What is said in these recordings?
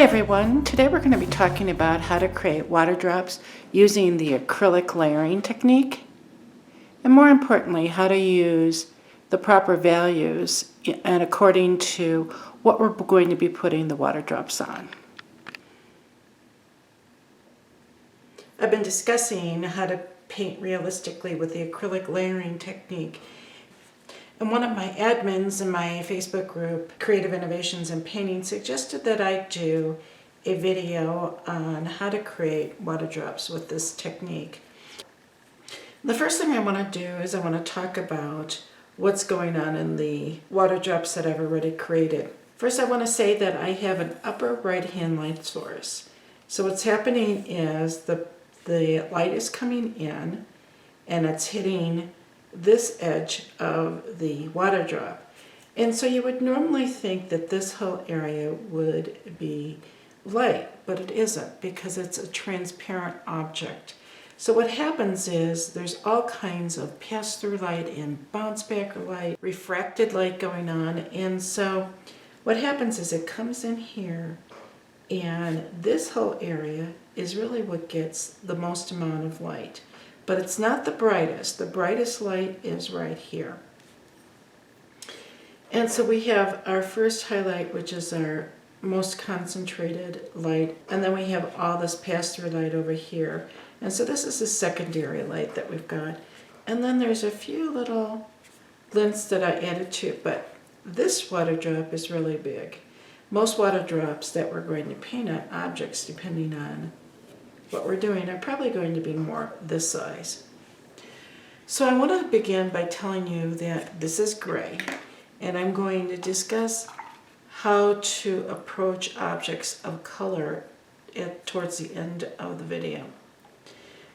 everyone, today we're going to be talking about how to create water drops using the acrylic layering technique, and more importantly, how to use the proper values and according to what we're going to be putting the water drops on. I've been discussing how to paint realistically with the acrylic layering technique. And one of my admins in my Facebook group, Creative Innovations in Painting, suggested that I do a video on how to create water drops with this technique. The first thing I want to do is I want to talk about what's going on in the water drops that I've already created. First, I want to say that I have an upper right-hand light source. So what's happening is the light is coming in and it's hitting this edge of the water drop. And so you would normally think that this whole area would be light, but it isn't because it's a transparent object. So what happens is there's all kinds of pass-through light and bounce-back light, refracted light going on. And so what happens is it comes in here, and this whole area is really what gets the most amount of light. But it's not the brightest. The brightest light is right here. And so we have our first highlight, which is our most concentrated light, and then we have all this pass-through light over here. And so this is the secondary light that we've got. And then there's a few little glints that I added to it, but this water drop is really big. Most water drops that we're going to paint on objects, depending on what we're doing, are probably going to be more this size. So I want to begin by telling you that this is gray, and I'm going to discuss how to approach objects of color towards the end of the video.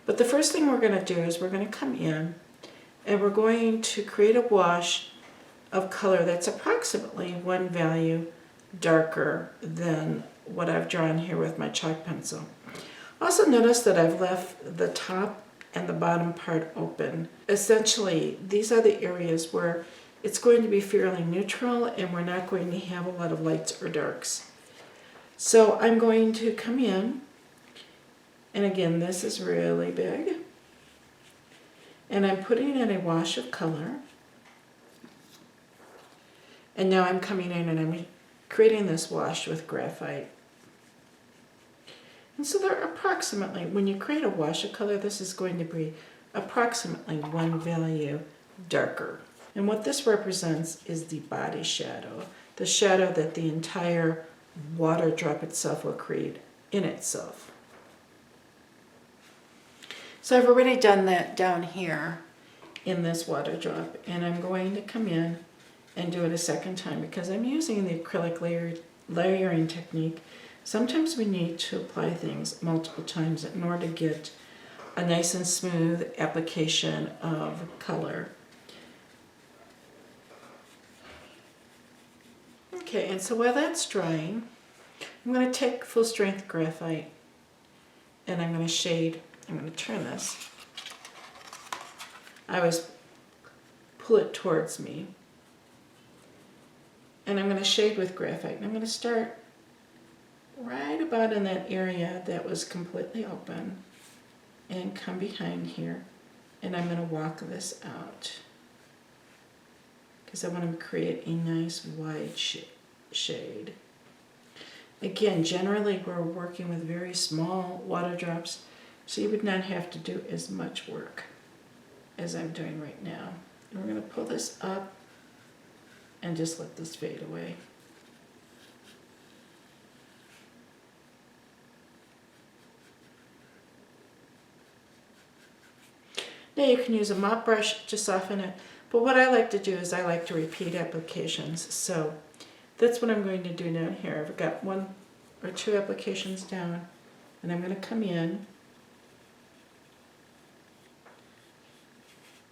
But the first thing we're going to do is we're going to come in and we're going to create a wash of color that's approximately one value darker than what I've drawn here with my chalk pencil. Also notice that I've left the top and the bottom part open. Essentially, these are the areas where it's going to be fairly neutral and we're not going to have a lot of lights or darks. So I'm going to come in, and again, this is really big, and I'm putting in a wash of color. And now I'm coming in and I'm creating this wash with graphite. And so they're approximately, when you create a wash of color, this is going to be approximately one value darker. And what this represents is the body shadow, the shadow that the entire water drop itself will create in itself. So I've already done that down here in this water drop, and I'm going to come in and do it a second time because I'm using the acrylic layering technique. Sometimes we need to apply things multiple times in order to get a nice and smooth application of color. Okay, and so while that's drying, I'm going to take full strength graphite and I'm going to shade. I'm going to turn this. I always pull it towards me. And I'm going to shade with graphite. And I'm going to start right about in that area that was completely open and come behind here, and I'm going to walk this out because I want to create a nice wide shade. Again, generally we're working with very small water drops, so you would not have to do as much work as I'm doing right now. And we're going to pull this up and just let this fade away. Now you can use a mop brush to soften it, but what I like to do is I like to repeat applications. So that's what I'm going to do down here. I've got one or two applications down, and I'm going to come in,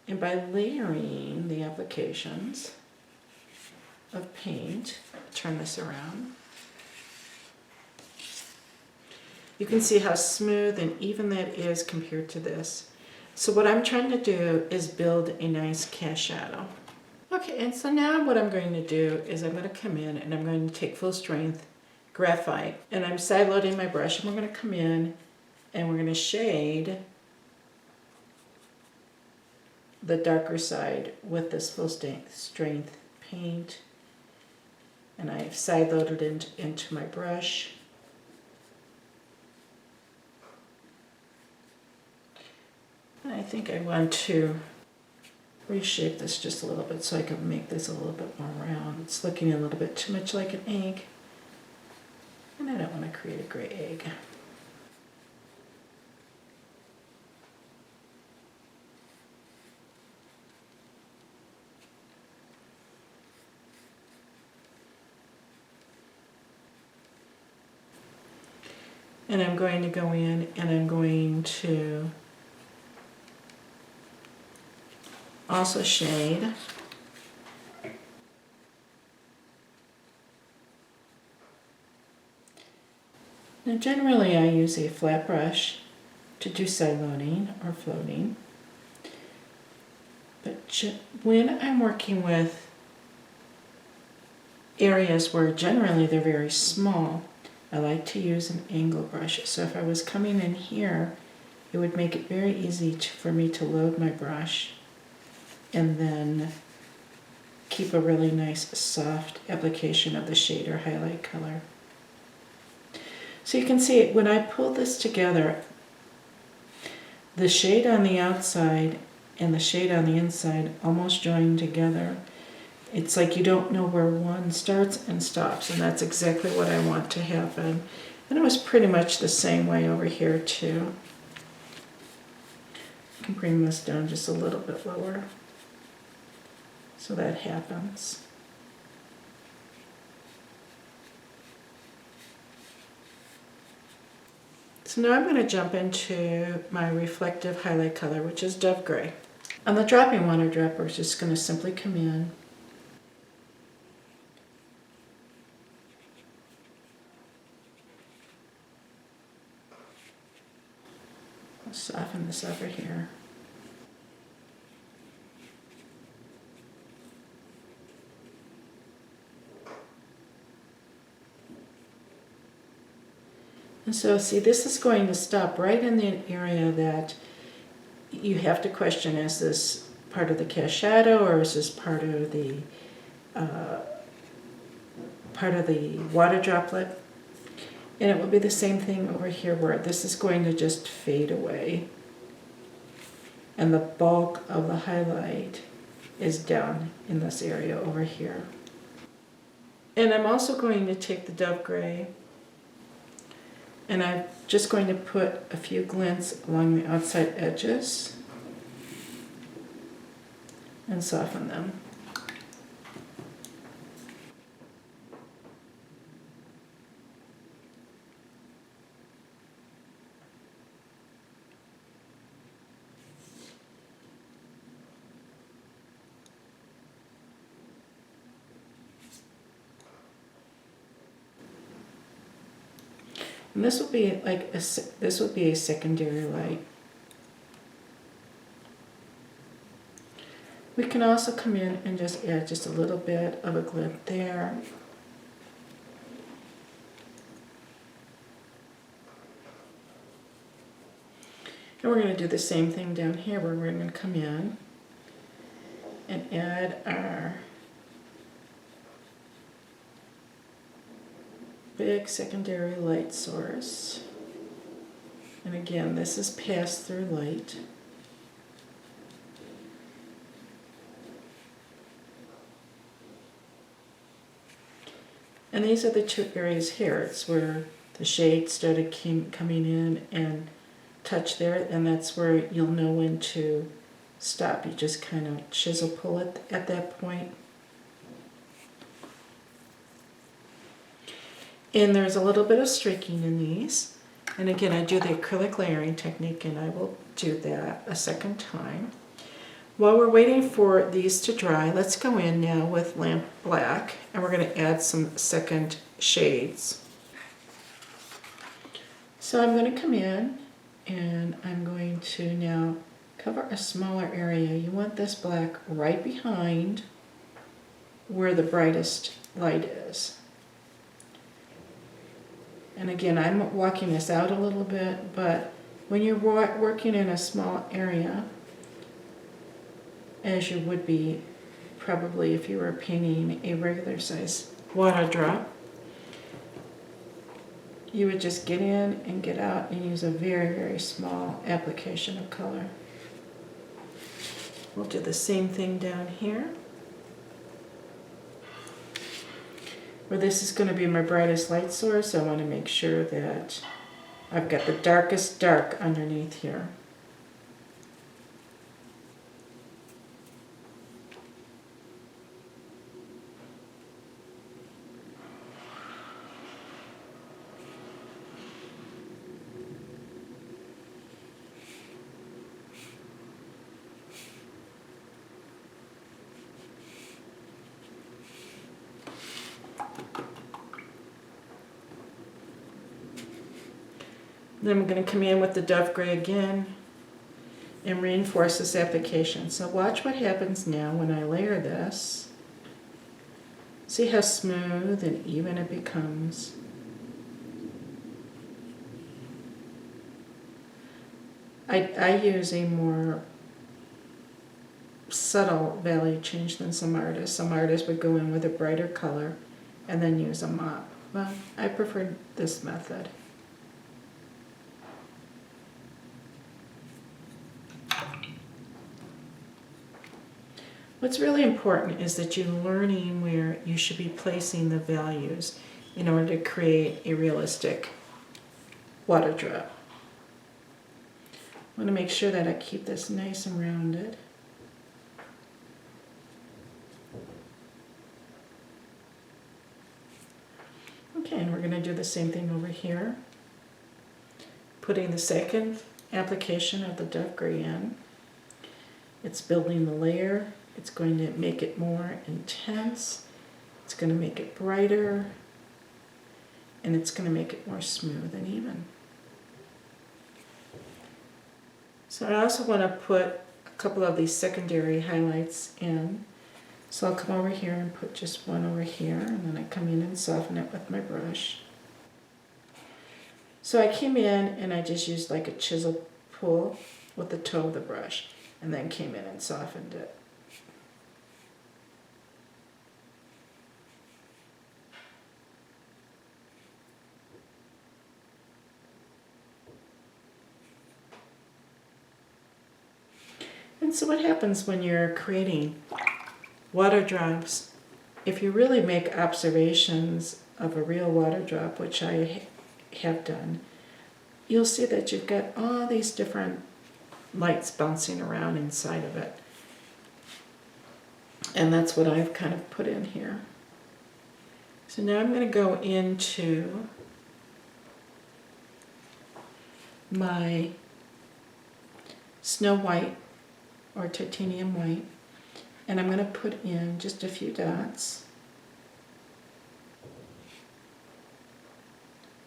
and by layering the applications of paint, turn this around, you can see how smooth and even that is compared to this. So what I'm trying to do is build a nice cast shadow. Okay, and so now what I'm going to do is I'm going to come in and I'm going to take full strength graphite. And I'm side loading my brush, and we're going to come in and we're going to shade the darker side with this full strength paint. And I've side loaded into my brush. And I think I want to reshape this just a little bit so I can make this a little bit more round. It's looking a little bit too much like an egg, and I don't want to create a gray egg. And I'm going to go in and I'm going to also shade. Now generally I use a flat brush to do side loading or floating, but when I'm working with areas where generally they're very small, I like to use an angle brush. So if I was coming in here, it would make it very easy for me to load my brush and then keep a really nice soft application of the shade or highlight color. So you can see when I pull this together, the shade on the outside and the shade on the inside almost join together. It's like you don't know where one starts and stops, and that's exactly what I want to happen. And it was pretty much the same way over here too. I can bring this down just a little bit lower so that happens. So now I'm going to jump into my reflective highlight color, which is Dove Gray. On the dropping water dropper, we're just going to simply come in I'll soften this over here. And so see, this is going to stop right in the area that you have to question, is this part of the cast shadow or is this part of the water droplet? And it will be the same thing over here where this is going to just fade away. And the bulk of the highlight is down in this area over here. And I'm also going to take the Dove Gray and I'm just going to put a few glints along the outside edges and soften them. And this will be like this would be a secondary light. We can also come in and just add just a little bit of a glint there. And we're going to do the same thing down here where we're going to come in and add our big secondary light source. And again, this is pass-through light. And these are the two areas here. It's where the shade started coming in and touch there, and that's where you'll know when to stop. You just kind of chisel pull it at that point. And there's a little bit of streaking in these. And again, I do the acrylic layering technique, and I will do that a second time. While we're waiting for these to dry, let's go in now with Lamp Black, and we're going to add some second shades. So I'm going to come in, and I'm going to now cover a smaller area. You want this black right behind where the brightest light is. And again, I'm walking this out a little bit, but when you're working in a small area, as you would be probably if you were painting a regular size water drop, you would just get in and get out and use a very, very small application of color. We'll do the same thing down here, where this is going to be my brightest light source. I want to make sure that I've got the darkest dark underneath here. Then I'm going to come in with the Dove Gray again and reinforce this application. So watch what happens now when I layer this. See how smooth and even it becomes. I use a more subtle value change than some artists. Some artists would go in with a brighter color and then use a mop. Well, I prefer this method. What's really important is that you're learning where you should be placing the values in order to create a realistic water drop. I want to make sure that I keep this nice and rounded. Okay, and we're going to do the same thing over here. Putting the second application of the Dove Gray in. It's building the layer. It's going to make it more intense. It's going to make it brighter. And it's going to make it more smooth and even. So I also want to put a couple of these secondary highlights in. So I'll come over here and put just one over here, and then I come in and soften it with my brush. So I came in and I just used like a chisel pull with the toe of the brush, and then came in and softened it. And so what happens when you're creating water drops, if you really make observations of a real water drop, which I have done, you'll see that you've got all these different lights bouncing around inside of it. And that's what I've kind of put in here. So now I'm going to go into my Snow White or Titanium White, and I'm going to put in just a few dots.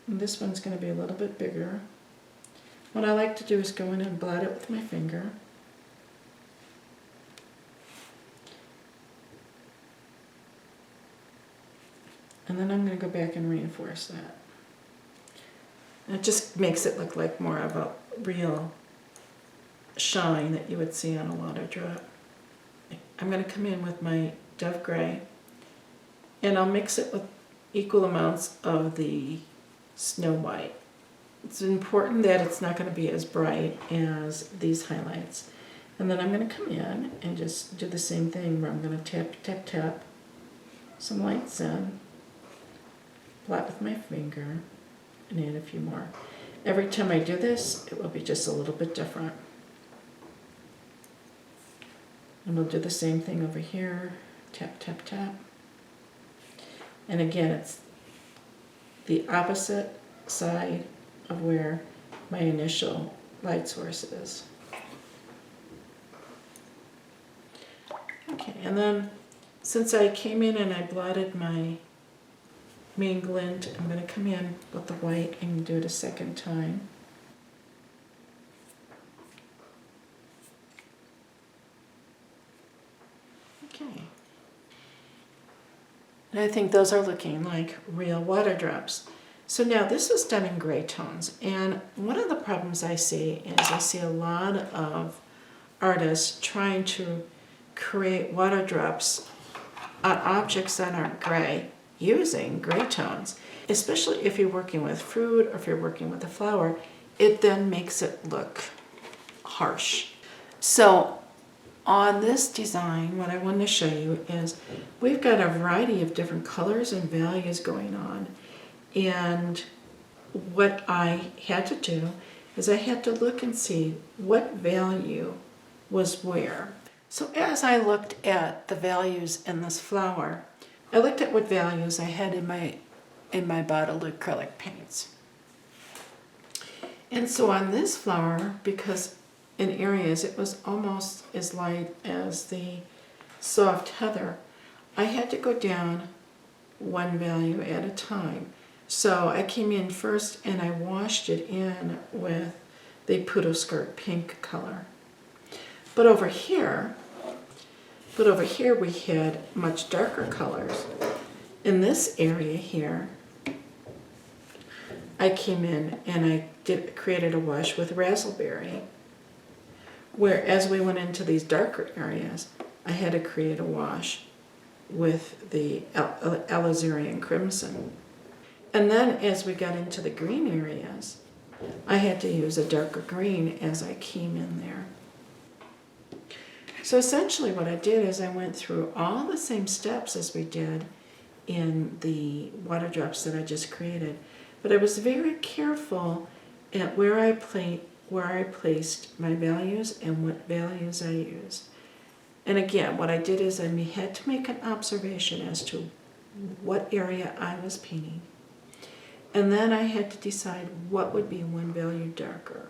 And this one's going to be a little bit bigger. What I like to do is go in and blot it with my finger. And then I'm going to go back and reinforce that. And it just makes it look like more of a real shine that you would see on a water drop. I'm going to come in with my Dove Gray, and I'll mix it with equal amounts of the Snow White. It's important that it's not going to be as bright as these highlights. And then I'm going to come in and just do the same thing where I'm going to tap, tap, tap some lights in, blot with my finger, and add a few more. Every time I do this, it will be just a little bit different. And we'll do the same thing over here, tap, tap, tap. And again, it's the opposite side of where my initial light source is. Okay, and then since I came in and I blotted my main glint, I'm going to come in with the white and do it a second time. Okay. And I think those are looking like real water drops. So now this was done in gray tones, and one of the problems I see is I see a lot of artists trying to create water drops on objects that aren't gray using gray tones, especially if you're working with fruit or if you're working with a flower. It then makes it look harsh. So on this design, what I want to show you is we've got a variety of different colors and values going on. And what I had to do is I had to look and see what value was where. So as I looked at the values in this flower, I looked at what values I had in my bottled acrylic paints. And so on this flower, because in areas it was almost as light as the soft heather, I had to go down one value at a time. So I came in first and I washed it in with the Poodle Skirt pink color. But over here we had much darker colors. In this area here, I came in and I created a wash with raspberry. Where as we went into these darker areas, I had to create a wash with the alizarin crimson. And then as we got into the green areas, I had to use a darker green as I came in there. So essentially what I did is I went through all the same steps as we did in the water drops that I just created, but I was very careful at where I placed my values and what values I used. And again, what I did is I had to make an observation as to what area I was painting. And then I had to decide what would be one value darker.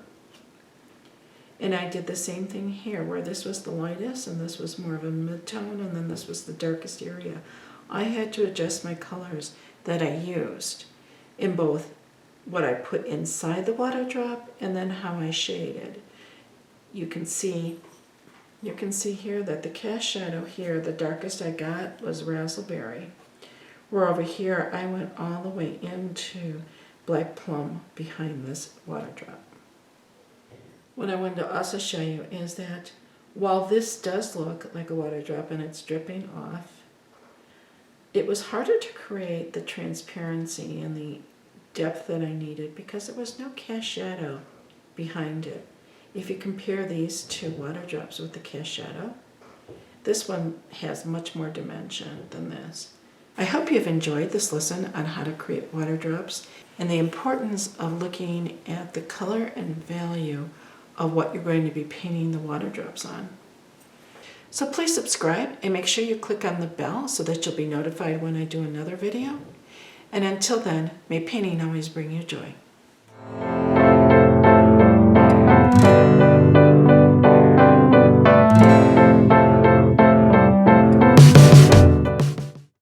And I did the same thing here, where this was the lightest and this was more of a mid-tone and then this was the darkest area. I had to adjust my colors that I used in both what I put inside the water drop and then how I shaded. You can see here that the cast shadow here, the darkest I got was raspberry. Where over here I went all the way into black plum behind this water drop. What I wanted to also show you is that while this does look like a water drop and it's dripping off, it was harder to create the transparency and the depth that I needed because there was no cast shadow behind it. If you compare these two water drops with the cast shadow, this one has much more dimension than this. I hope you've enjoyed this lesson on how to create water drops and the importance of looking at the color and value of what you're going to be painting the water drops on. So please subscribe and make sure you click on the bell so that you'll be notified when I do another video. And until then, may painting always bring you joy.